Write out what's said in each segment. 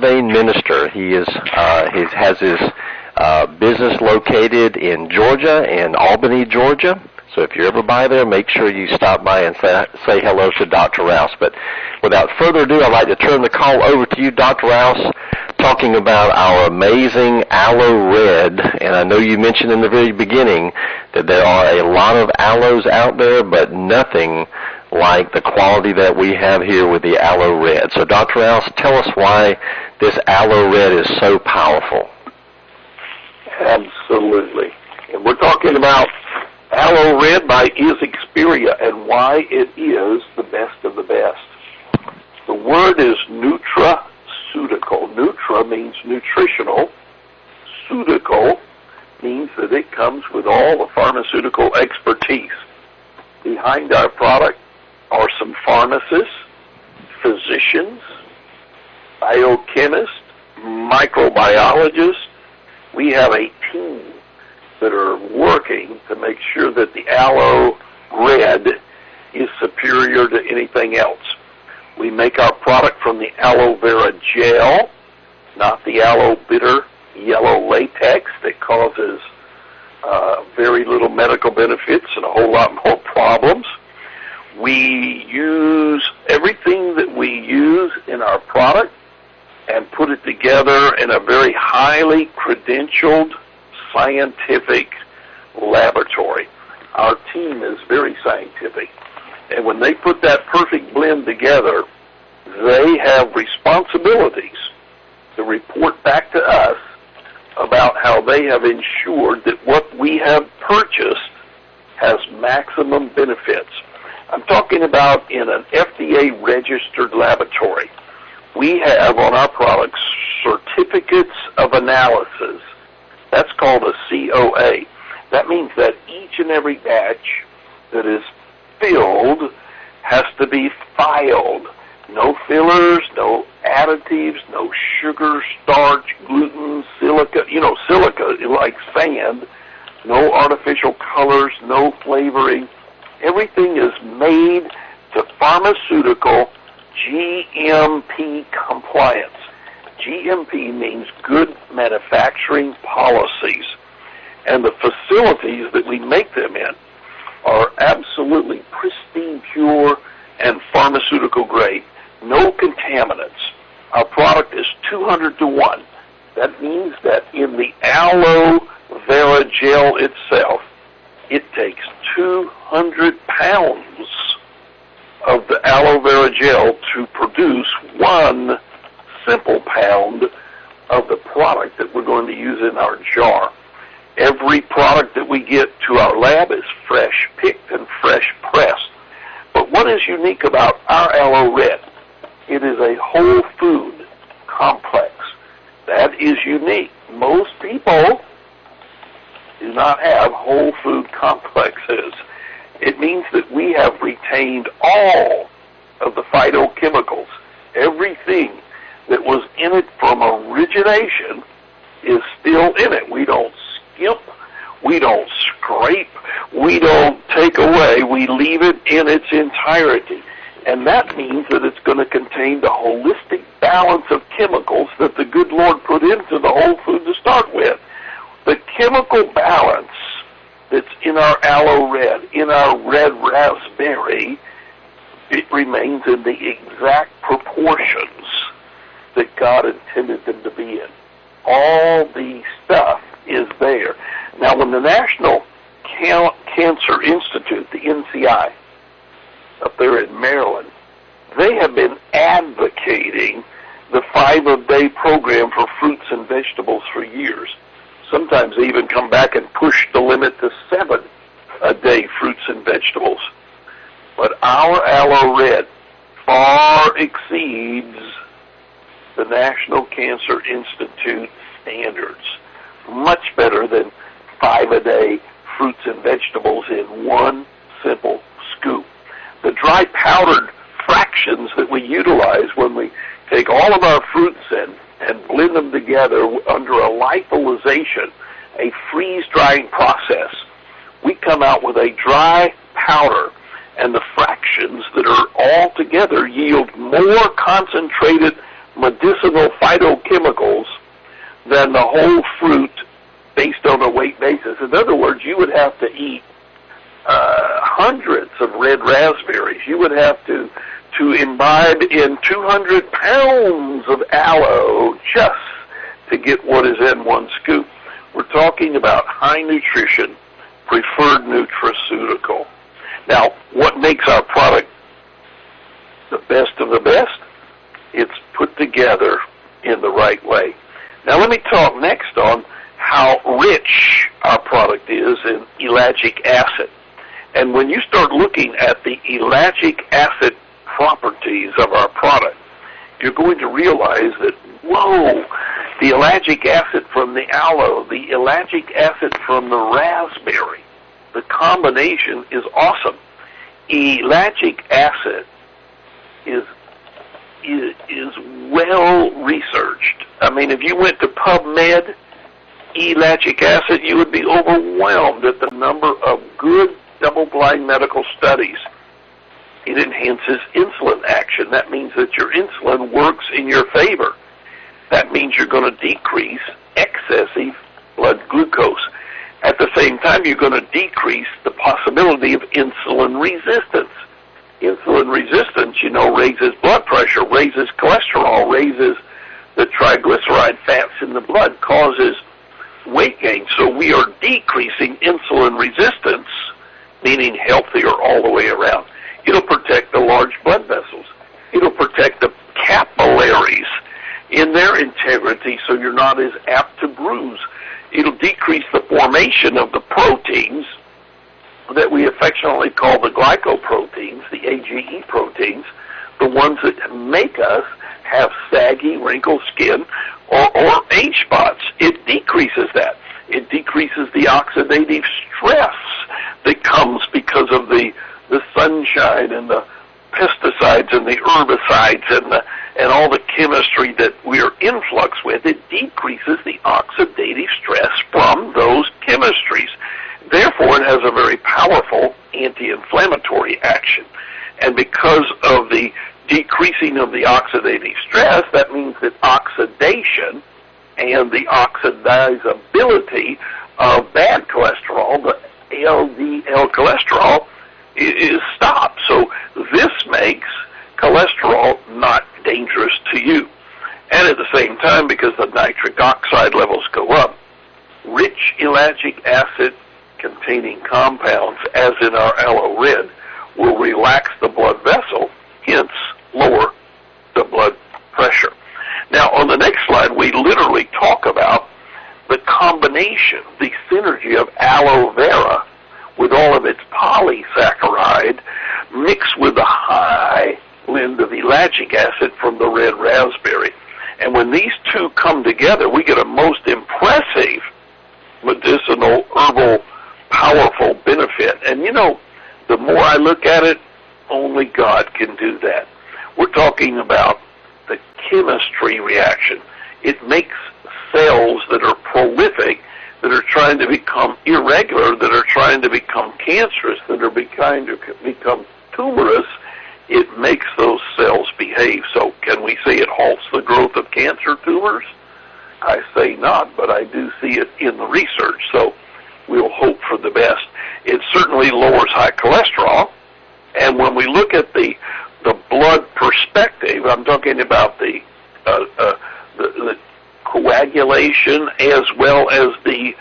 ordained minister. He has his business located in Georgia, in Albany, Georgia. So if you're ever by there, make sure you stop by and say hello to Dr. Rouse. But without further ado, I'd like to turn the call over to you, Dr. Rouse, talking about our amazing AloeRed. And I know you mentioned in the very beginning that there are a lot of aloes out there, but nothing like the quality that we have here with the AloeRed. So Dr. Rouse, tell us why this AloeRed is so powerful. Absolutely. And we're talking about AloeRed by Xperia and why it is the best of the best. The word is nutraceutical. Nutra means nutritional. Ceutical means that it comes with all the pharmaceutical expertise. Behind our product are some pharmacists, physicians, biochemists, microbiologists. We have a team that are working to make sure that the AloeRed is superior to anything else. We make our product from the aloe vera gel, not the aloe bitter yellow latex that causes very little medical benefits and a whole lot more problems. We use everything that we use in our product and put it together in a very highly credentialed scientific laboratory. Our team is very scientific. And when they put that perfect blend together, they have responsibilities to report back to us about how they have ensured that what we have purchased has maximum benefits. I'm talking about in an FDA-registered laboratory. We have on our products certificates of analysis. That's called a COA. That means that each and every batch that is filled has to be filed. No fillers, no additives, no sugar, starch, gluten, silica, silica like sand, no artificial colors, no flavoring. Everything is made to pharmaceutical GMP compliance. GMP means good manufacturing policies. And the facilities that we make them in are absolutely pristine, pure, and pharmaceutical grade. No contaminants. Our product is 200 to 1. That means that in the aloe vera gel itself, it takes 200 pounds of the aloe vera gel to produce 1 simple pound of the product that we're going to use in our jar. Every product that we get to our lab is fresh picked and fresh pressed. But what is unique about our AloeRed? It is a whole food complex. That is unique. Most people do not have whole food complexes. It means that we have retained all of the phytochemicals. Everything that was in it from origination is still in it. We don't skip, we don't scrape, we don't take away. We leave it in its entirety. And that means that it's going to contain the holistic balance of chemicals that the good Lord put into the whole food to start with. The chemical balance that's in our AloeRed, in our red raspberry, it remains in the exact proportions that God intended them to be in. All the stuff is there. Now, when the National Cancer Institute, the NCI, up there in Maryland, they have been advocating the 5-a-day program for fruits and vegetables for years. Sometimes they even come back and push the limit to 7-a-day fruits and vegetables. But our AloeRed far exceeds the National Cancer Institute standards. Much better than 5-a-day fruits and vegetables in one simple scoop. The dry powdered fractions that we utilize when we take all of our fruits and blend them together under a lyophilization, a freeze-drying process, we come out with a dry powder, and the fractions that are all together yield more concentrated medicinal phytochemicals and the whole fruit based on a weight basis. In other words, you would have to eat hundreds of red raspberries. You would have to imbibe in 200 pounds of aloe just to get what is in one scoop. We're talking about high nutrition, preferred nutraceutical. Now, what makes our product the best of the best? It's put together in the right way. Now, let me talk next on how rich our product is in ellagic acid. And when you start looking at the ellagic acid properties of our product, you're going to realize that, whoa, the ellagic acid from the aloe, the ellagic acid from the raspberry, the combination is awesome. Ellagic acid is well researched. I mean, if you went to PubMed, ellagic acid, you would be overwhelmed at the number of good double-blind medical studies. It enhances insulin action. That means that your insulin works in your favor. That means you're going to decrease excessive blood glucose. At the same time, you're going to decrease the possibility of insulin resistance. Insulin resistance, raises blood pressure, raises cholesterol, raises the triglyceride fats in the blood, causes weight gain. So we are decreasing insulin resistance, meaning healthier all the way around. It'll protect the large blood vessels. It'll protect the capillaries in their integrity so you're not as apt to bruise. It'll decrease the formation of the proteins that we affectionately call the glycoproteins, the AGE proteins, the ones that make us have saggy, wrinkled skin or age spots. It decreases that. It decreases the oxidative stress that comes because of the sunshine and the pesticides and the herbicides and all the chemistry that we're in flux with. It decreases the oxidative stress from those chemistries. Therefore, it has a very powerful anti-inflammatory action. And because of the decreasing of the oxidative stress, that means that oxidation and the oxidizability of bad cholesterol, the LDL cholesterol, is stopped. So this makes cholesterol not dangerous to you. And at the same time, because the nitric oxide levels go up, rich ellagic acid containing compounds, as in our AloeRed, will relax the blood vessel, hence lower the blood pressure. Now, on the next slide, we literally talk about the combination, the synergy of aloe vera with all of its polysaccharide mixed with the high blend of ellagic acid from the red raspberry. And when these two come together, we get a most impressive medicinal, herbal, powerful benefit. And the more I look at it, only God can do that. We're talking about the chemistry reaction. It makes cells that are prolific, that are trying to become irregular, that are trying to become cancerous, that are trying to become tumorous. It makes those cells behave. So can we say it halts the growth of cancer tumors? I say not, but I do see it in the research. So we'll hope for the best. It certainly lowers high cholesterol. And when we look at the blood perspective, I'm talking about the coagulation as well as the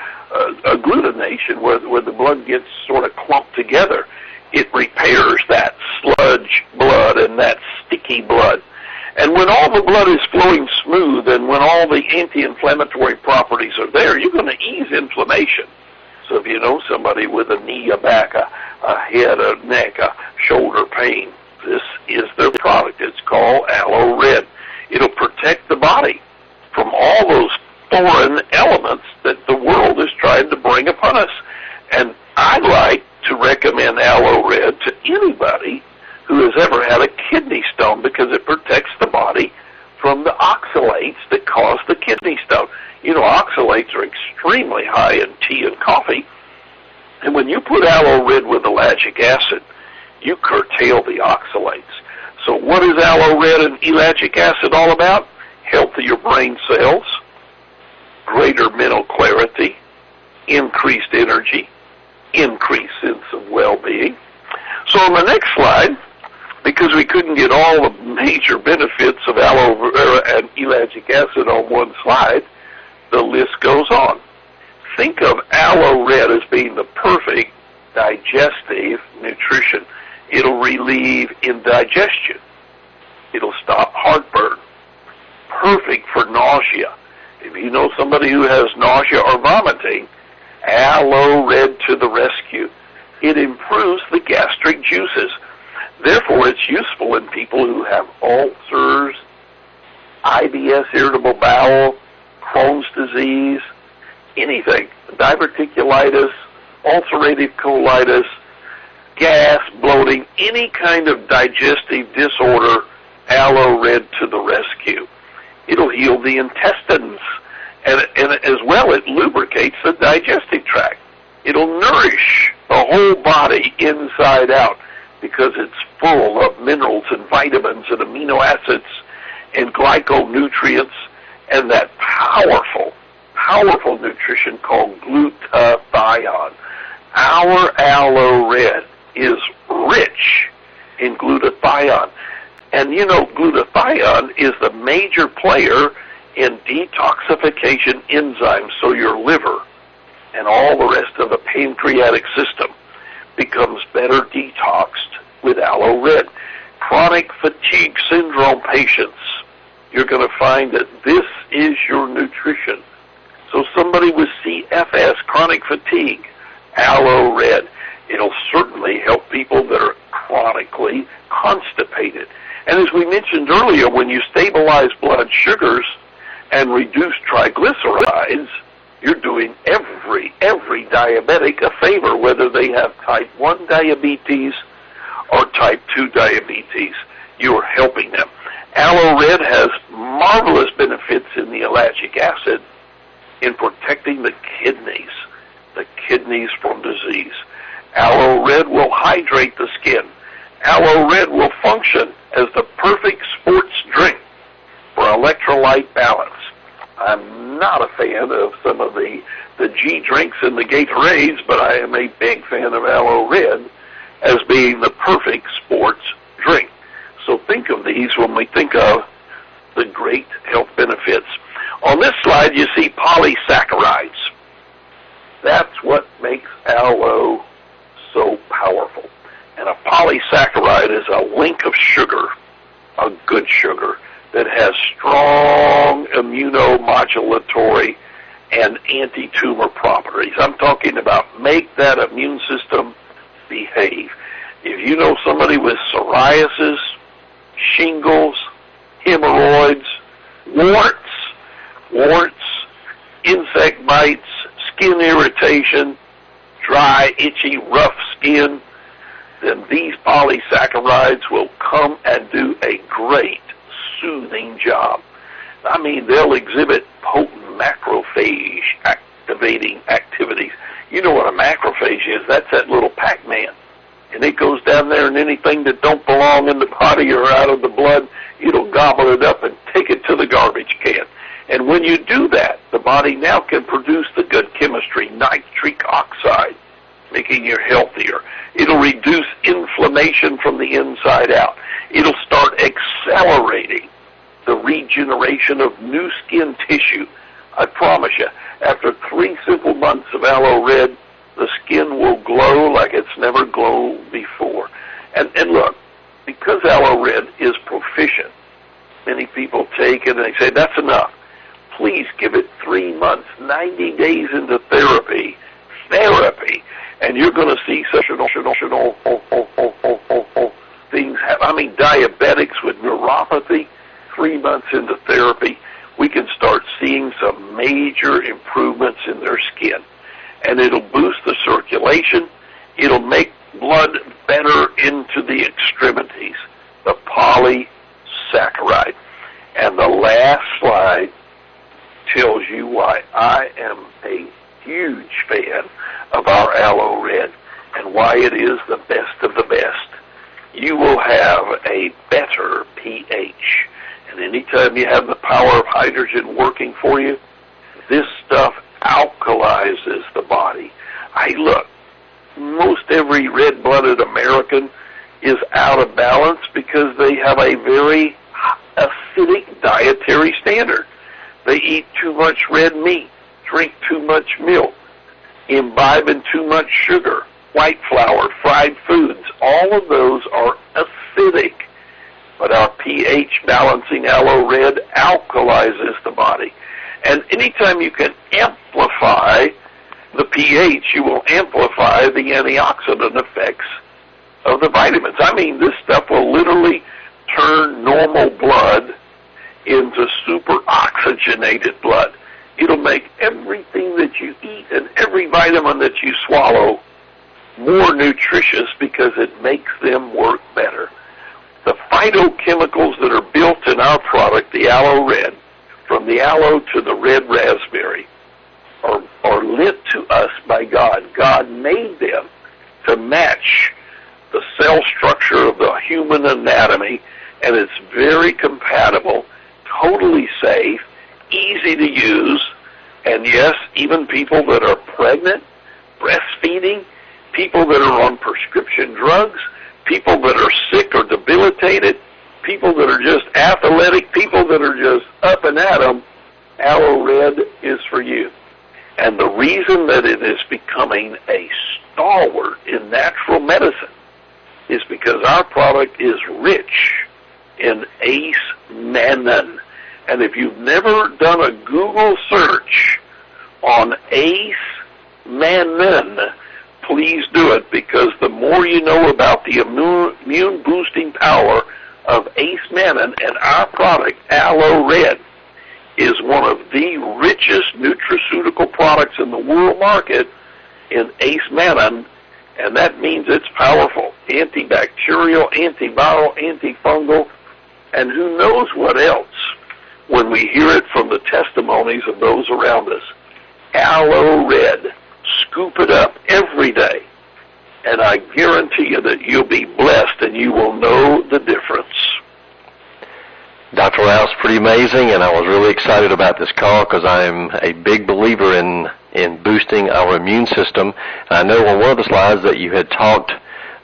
agglutination, where the blood gets sort of clumped together. It repairs that sludge blood and that sticky blood. And when all the blood is flowing smooth and when all the anti-inflammatory properties are there, you're going to ease inflammation. So if you know somebody with a knee, a back, a head, a neck, a shoulder pain, this is their product. It's called AloeRed. It'll protect the body from all those foreign elements that the world is trying to bring upon us. And I'd like to recommend AloeRed to anybody who has ever had a kidney stone because it protects the body from the oxalates that cause the kidney stone. Oxalates are extremely high in tea and coffee. And when you put AloeRed with ellagic acid, you curtail the oxalates. So what is AloeRed and ellagic acid all about? Healthier brain cells, greater mental clarity, increased energy, increased sense of well-being. So on the next slide, because we couldn't get all the major benefits of aloe vera and ellagic acid on one slide, the list goes on. Think of AloeRed as being the perfect digestive nutrition. It'll relieve indigestion. It'll stop heartburn. Perfect for nausea. If you know somebody who has nausea or vomiting, AloeRed to the rescue. It improves the gastric juices. Therefore, it's useful in people who have ulcers, IBS, irritable bowel, Crohn's disease, anything, diverticulitis, ulcerative colitis, gas, bloating, any kind of digestive disorder, AloeRed to the rescue. It'll heal the intestines, and as well it lubricates the digestive tract. It'll nourish the whole body inside out because it's full of minerals and vitamins and amino acids and glyconutrients and that powerful nutrition called glutathione. Our AloeRed is rich in glutathione. And you know, glutathione is the major player in detoxification enzymes, so your liver and all the rest of the pancreatic system becomes better detoxed with AloeRed. Chronic fatigue syndrome patients, you're going to find that this is your nutrition. So somebody with CFS, chronic fatigue, AloeRed. It'll certainly help people that are chronically constipated. And as we mentioned earlier, when you stabilize blood sugars and reduce triglycerides, you're doing every diabetic a favor, whether they have type 1 diabetes or type 2 diabetes. You're helping them. AloeRed has marvelous benefits in the ellagic acid in protecting the kidneys from disease. AloeRed will hydrate the skin. AloeRed will function as the perfect sports drink for electrolyte balance. I'm not a fan of some of the G drinks and the Gatorades, but I am a big fan of AloeRed as being the perfect sports drink. So think of these when we think of the great health benefits. On this slide, you see polysaccharides. That's what makes aloe so powerful. And a polysaccharide is a link of sugar, a good sugar, that has strong immunomodulatory and anti-tumor properties. I'm talking about make that immune system behave. If you know somebody with psoriasis, shingles, hemorrhoids, warts, insect bites, skin irritation, dry, itchy, rough skin, then these polysaccharides will come and do a great soothing job. I mean, they'll exhibit potent macrophage activating activities. You know what a macrophage is? That's that little Pac-Man. And it goes down there, and anything that don't belong in the body or out of the blood, it'll gobble it up and take it to the garbage can. And when you do that, the body now can produce the good chemistry, nitric oxide, making you healthier. It'll reduce inflammation from the inside out. It'll start accelerating the regeneration of new skin tissue. I promise you, after 3 simple months of AloeRed, the skin will glow like it's never glowed before. And look, because AloeRed is proficient, many people take it and they say, that's enough. Please give it 3 months, 90 days into therapy, and you're going to see such things happen. I mean, diabetics with neuropathy, 3 months into therapy, we can start seeing some major improvements in their skin. And it'll boost the circulation. It'll make blood better into the extremities, the polysaccharide. And the last slide tells you why I am a huge fan of our AloeRed and why it is the best of the best. You will have a better pH. And anytime you have the power of hydrogen working for you, This stuff alkalizes the body. Look, most every red-blooded American is out of balance because they have a very acidic dietary standard. They eat too much red meat, drink too much milk, imbibe in too much sugar, white flour, fried foods. All of those are acidic. But our pH balancing AloeRed alkalizes the body. And anytime you can amplify the pH, you will amplify the antioxidant effects of the vitamins. I mean, this stuff will literally turn normal blood into super oxygenated blood. It'll make everything that you eat and every vitamin that you swallow more nutritious because it makes them work better. The phytochemicals that are built in our product, the AloeRed, from the aloe to the red raspberry, are lent to us by God. God made them to match the cell structure of the human anatomy, and it's very compatible, totally safe, easy to use, and yes, even people that are pregnant, breastfeeding, people that are on prescription drugs, people that are sick or debilitated, people that are just athletic, people that are just up and at 'em, AloeRed is for you. And the reason that it is becoming a stalwart in natural medicine is because our product is rich in ace-mannan. And if you've never done a Google search on ace-mannan, please do it, because the more you know about the immune-boosting power of ace-mannan, and our product, AloeRed, is one of the richest nutraceutical products in the world market in ace-mannan, and that means it's powerful, antibacterial, antiviral, antifungal, and who knows what else when we hear it from the testimonies of those around us. AloeRed, scoop it up every day, and I guarantee you that you'll be blessed and you will know the difference. Dr. Rouse, pretty amazing, and I was really excited about this call because I'm a big believer in boosting our immune system. And I know on one of the slides that you had talked,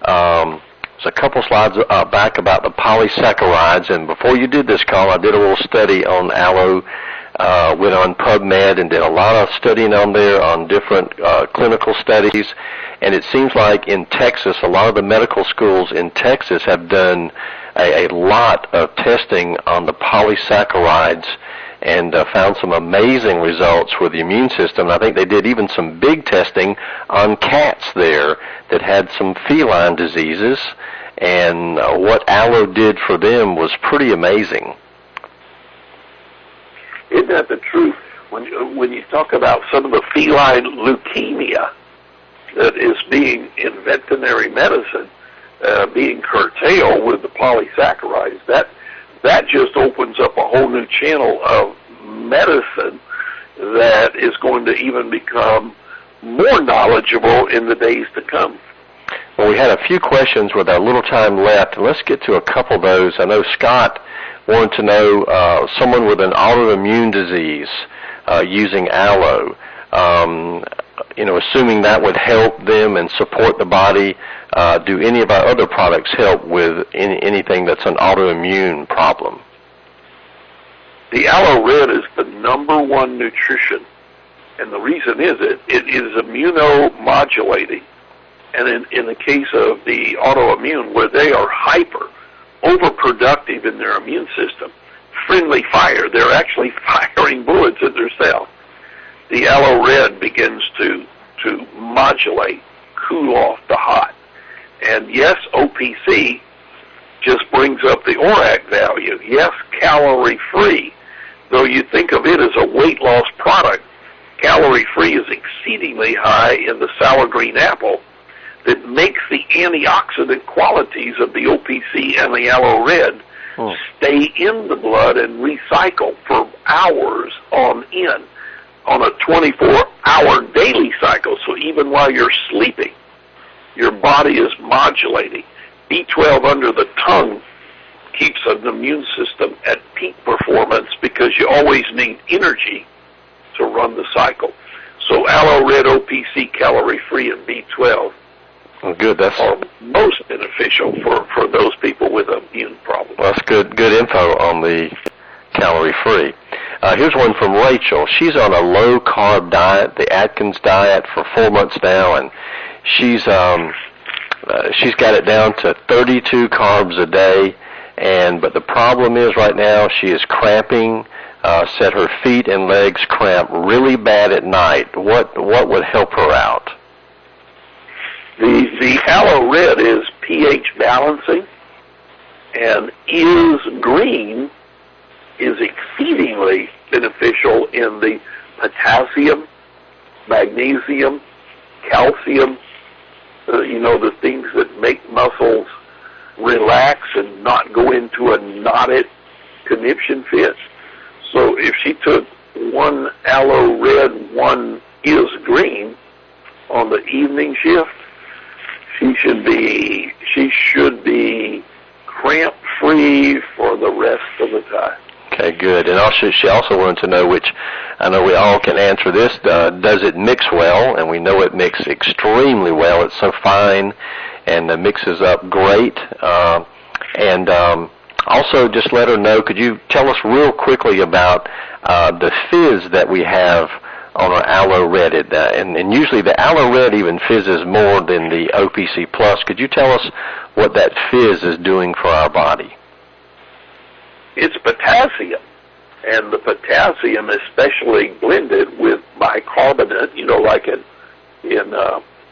there's a couple slides back about the polysaccharides, and before you did this call, I did a little study on aloe, went on PubMed and did a lot of studying on there on different clinical studies, and it seems like in Texas, a lot of the medical schools in Texas have done a lot of testing on the polysaccharides and found some amazing results for the immune system. I think they did even some big testing on cats there that had some feline diseases, and what aloe did for them was pretty amazing. Isn't that the truth? When you talk about some of the feline leukemia that is being in veterinary medicine, being curtailed with the polysaccharides, that just opens up a whole new channel of medicine that is going to even become more knowledgeable in the days to come. Well, we had a few questions with our little time left, and let's get to a couple of those. I know Scott wanted to know someone with an autoimmune disease using aloe. Assuming that would help them and support the body, do any of our other products help with anything that's an autoimmune problem? The AloeRed is the number one nutrition, and the reason is it is immunomodulating. And in the case of the autoimmune, where they are overproductive in their immune system, friendly fire, they're actually firing bullets at their cells. The AloeRed begins to modulate, cool off the hot. And yes, OPC just brings up the ORAC value. Yes, calorie-free. Though you think of it as a weight loss product, calorie-free is exceedingly high in the sour green apple that makes the antioxidant qualities of the OPC and the AloeRed stay in the blood and recycle for hours on end, on a 24-hour daily cycle. So even while you're sleeping, your body is modulating. B12 under the tongue keeps an immune system at peak performance because you always need energy to run the cycle. So AloeRed, OPC, calorie-free, and B12 good. That's are most beneficial for those people with immune problems. Well, that's good info on the calorie-free. Here's one from Rachel. She's on a low-carb diet, the Atkins diet, for 4 months now, and she's got it down to 32 carbs a day. But the problem is right now she is cramping. Said her feet and legs cramp really bad at night. What would help her out? The AloeRed is pH balancing, and is green is exceedingly beneficial in the potassium, magnesium, calcium, the things that make muscles relax and not go into a knotted conniption fit. So if she took one AloeRed, one is green on the evening shift, she should be cramp-free for the rest of the time. Okay, good. And also, she also wanted to know, which I know we all can answer this, does it mix well? And we know it mixes extremely well. It's so fine and mixes up great. Also, just let her know, could you tell us real quickly about the fizz that we have on our AloeRed? And usually the AloeRed even fizzes more than the OPC Plus. Could you tell us what that fizz is doing for our body? It's potassium, and the potassium, especially blended with bicarbonate, like in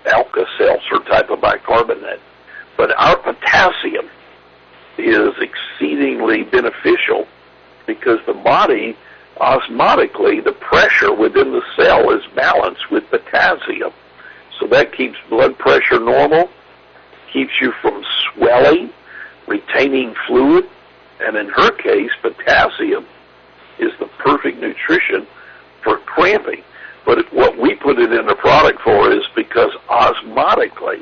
Alka-Seltzer type of bicarbonate. But our potassium is exceedingly beneficial because the body, osmotically, the pressure within the cell is balanced with potassium. So that keeps blood pressure normal, keeps you from swelling, retaining fluid, and in her case, potassium is the perfect nutrition for cramping. But what we put it in the product for is because osmotically,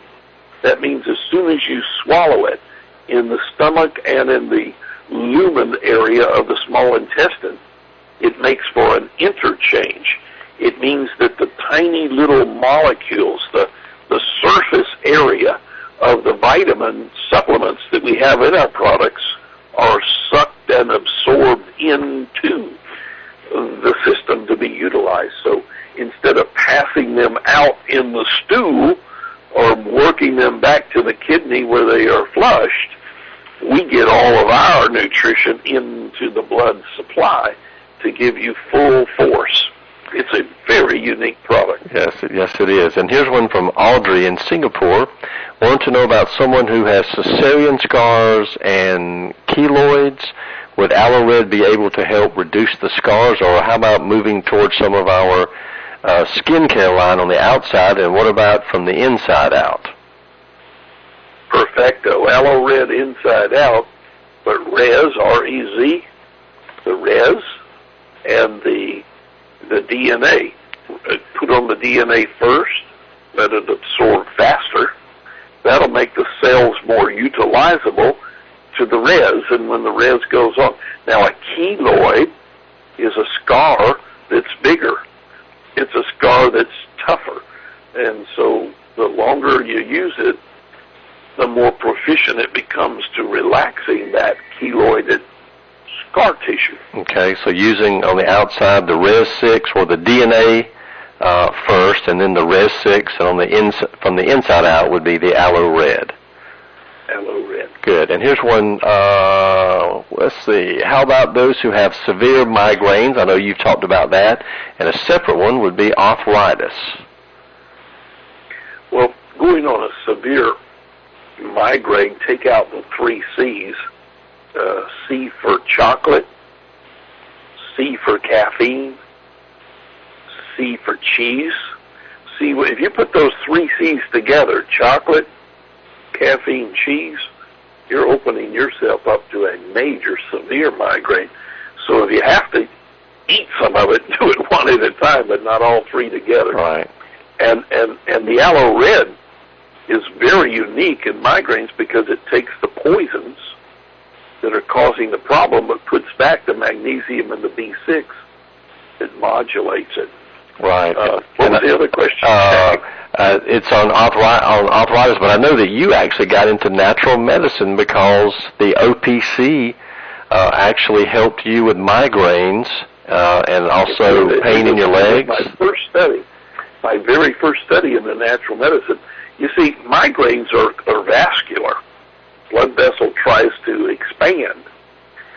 that means as soon as you swallow it, in the stomach and in the lumen area of the small intestine, it makes for an interchange. It means that the tiny little molecules, the surface area of the vitamin supplements that we have in our products are sucked and absorbed into the system to be utilized. So instead of passing them out in the stool or working them back to the kidney where they are flushed, we get all of our nutrition into the blood supply to give you full force. It's a very unique product. Yes, it is. And here's one from Audrey in Singapore. Want to know about someone who has cesarean scars and keloids. Would AloeRed be able to help reduce the scars, or how about moving towards some of our skincare line on the outside, and what about from the inside out? Perfecto. AloeRed inside out, but Res, R-E-Z, the Res, and the DNA. Put on the DNA first, let it absorb faster. That'll make the cells more utilizable to the Res, and when the Res goes on. Now, a keloid is a scar that's bigger. It's a scar that's tougher. And so the longer you use it, the more proficient it becomes to relaxing that keloided scar tissue. Okay, so using on the outside the Res 6 or the DNA first, and then the Res 6, and on the from the inside out would be the AloeRed. AloeRed. Good. And here's one, let's see, how about those who have severe migraines? I know you've talked about that. And a separate one would be arthritis. Well, going on a severe migraine, take out the 3 C's. C for chocolate, C for caffeine, C for cheese. See, if you put those 3 C's together, chocolate, caffeine, cheese, you're opening yourself up to a major severe migraine. So if you have to eat some of it, do it one at a time, but not all 3 together. Right. And the AloeRed is very unique in migraines because it takes the poisons that are causing the problem, but puts back the magnesium and the B6 It modulates it. Right. What was the other question? It's on arthritis, but I know that you actually got into natural medicine because the OPC actually helped you with migraines and also pain in your legs. My very first study in the natural medicine. You see, migraines are vascular. Blood vessel tries to expand.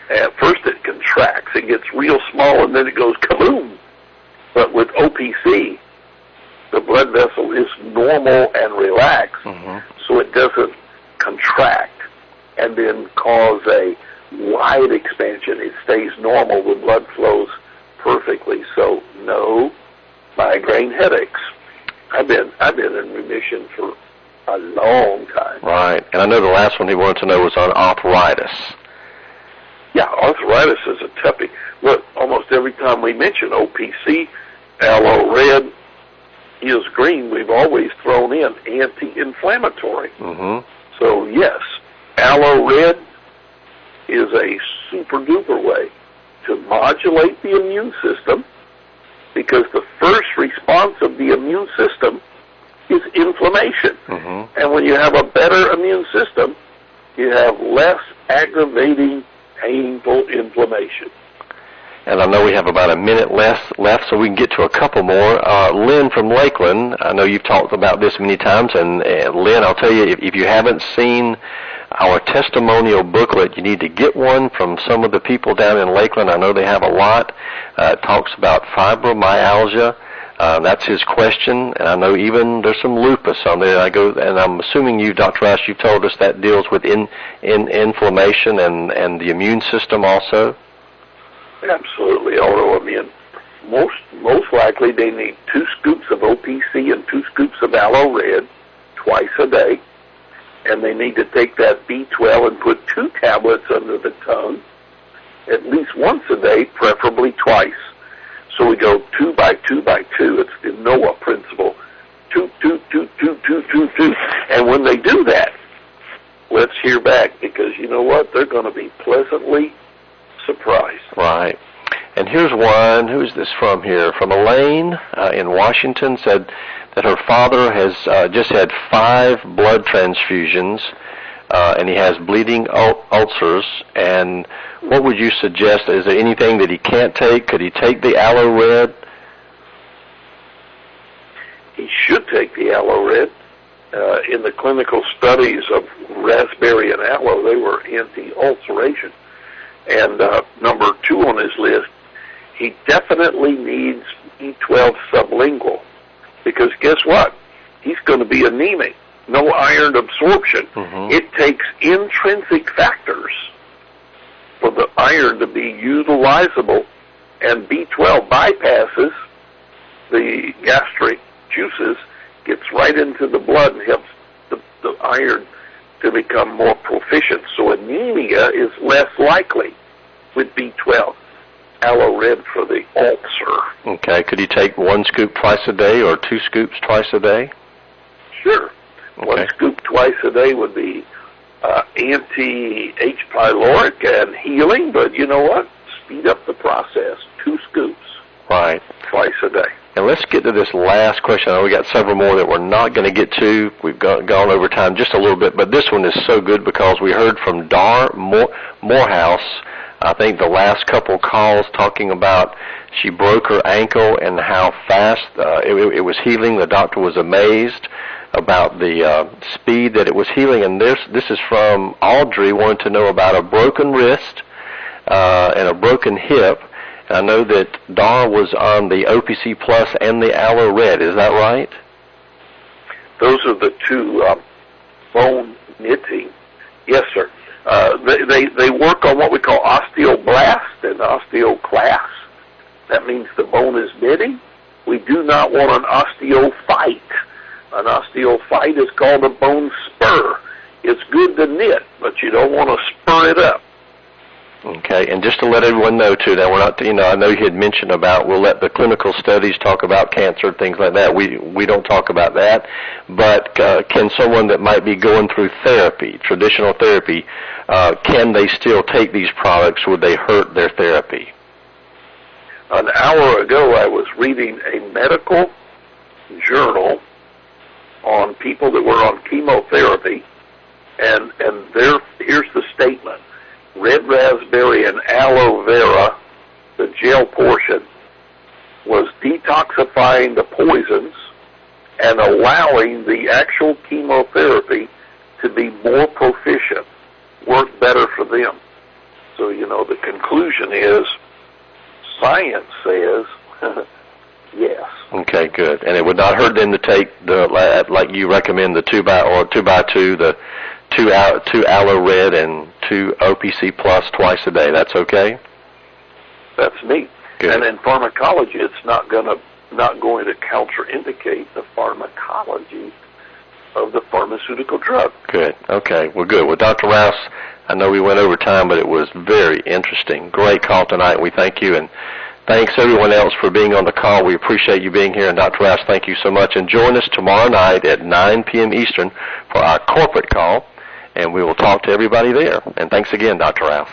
At first it contracts, it gets real small, and then it goes kaboom. But with OPC, the blood vessel is normal and relaxed, so it doesn't contract and then cause a wide expansion. It stays normal. The blood flows perfectly. So no migraine headaches. I've been in remission for a long time. Right. And I know the last one he wanted to know was on arthritis. Yeah, arthritis is a toughie. Look, almost every time we mention OPC, AloeRed is green, we've always thrown in anti-inflammatory. So yes, AloeRed is a super-duper way to modulate the immune system, because the first response of the immune system is inflammation. And when you have a better immune system, you have less aggravating, painful inflammation. And I know we have about a minute left, so we can get to a couple more. Lynn from Lakeland, I know you've talked about this many times, and Lynn, I'll tell you, if you haven't seen our testimonial booklet, you need to get one from some of the people down in Lakeland. I know they have a lot. It talks about fibromyalgia. That's his question, and I know even there's some lupus on there. And I'm assuming you, Dr. Rice, you've told us that deals with inflammation and the immune system also. Absolutely, autoimmune. Most likely they need 2 scoops of OPC and 2 scoops of AloeRed twice a day, and they need to take that B12 and put 2 tablets under the tongue at least once a day, preferably twice. So we go 2 by 2 by 2. It's the NOAA principle. 2, 2, 2, 2, 2, 2, 2. And when they do that, let's hear back, because you know what? They're going to be pleasantly surprised. Right. And here's one. Who's this from here? From Elaine in Washington, said that her father has just had 5 blood transfusions, and he has bleeding ulcers. And what would you suggest? Is there anything that he can't take? Could he take the AloeRed? He should take the AloeRed. In the clinical studies of raspberry and aloe, they were anti-ulceration. And number 2 on his list, he definitely needs B12 sublingual, because guess what? He's going to be anemic. No iron absorption. It takes intrinsic factors for the iron to be utilizable, and B12 bypasses the gastric juices, gets right into the blood and helps the iron to become more proficient. So anemia is less likely with B12. AloeRed for the ulcer. Okay. Could he take 1 scoop twice a day or 2 scoops twice a day? Sure. Okay. 1 scoop twice a day would be anti-H. pyloric and healing, but you know what? Speed up the process. 2 scoops. Right. Twice a day. And let's get to this last question. I know we got several more that we're not going to get to. We've gone over time just a little bit, but this one is so good because we heard from Dar Morehouse, I think the last couple calls, talking about she broke her ankle and how fast it was healing. The doctor was amazed about the speed that it was healing. And this is from Audrey, wanted to know about a broken wrist and a broken hip. And I know that Dar was on the OPC Plus and the AloeRed. Is that right? Those are the 2 bone knitting. Yes, sir. They work on what we call osteoblast and osteoclast. That means the bone is knitting. We do not want an osteophyte. An osteophyte is called a bone spur. It's good to knit, but you don't want to spur it up. Okay, and just to let everyone know, too, that we're not, I know you had mentioned about we'll let the clinical studies talk about cancer and things like that. We don't talk about that. But can someone that might be going through therapy, traditional therapy, can they still take these products? Would they hurt their therapy? An hour ago, I was reading a medical journal on people that were on chemotherapy, and here's the statement. Red raspberry and aloe vera, the gel portion, was detoxifying the poisons and allowing the actual chemotherapy to be more proficient, work better for them. So, the conclusion is science says yes. Okay, good. And it would not hurt them to take like you recommend, the 2x2, the 2 AloeRed and 2 OPC Plus twice a day. That's okay? That's neat. Good. And in pharmacology, it's not going to counterindicate the pharmacology of the pharmaceutical drug. Good. Okay. Well, good. Well, Dr. Rouse, I know we went over time, but it was very interesting. Great call tonight. We thank you, and thanks everyone else for being on the call. We appreciate you being here, and Dr. Rouse, thank you so much. And join us tomorrow night at 9 p.m. Eastern for our corporate call, and we will talk to everybody there. And thanks again, Dr. Rouse.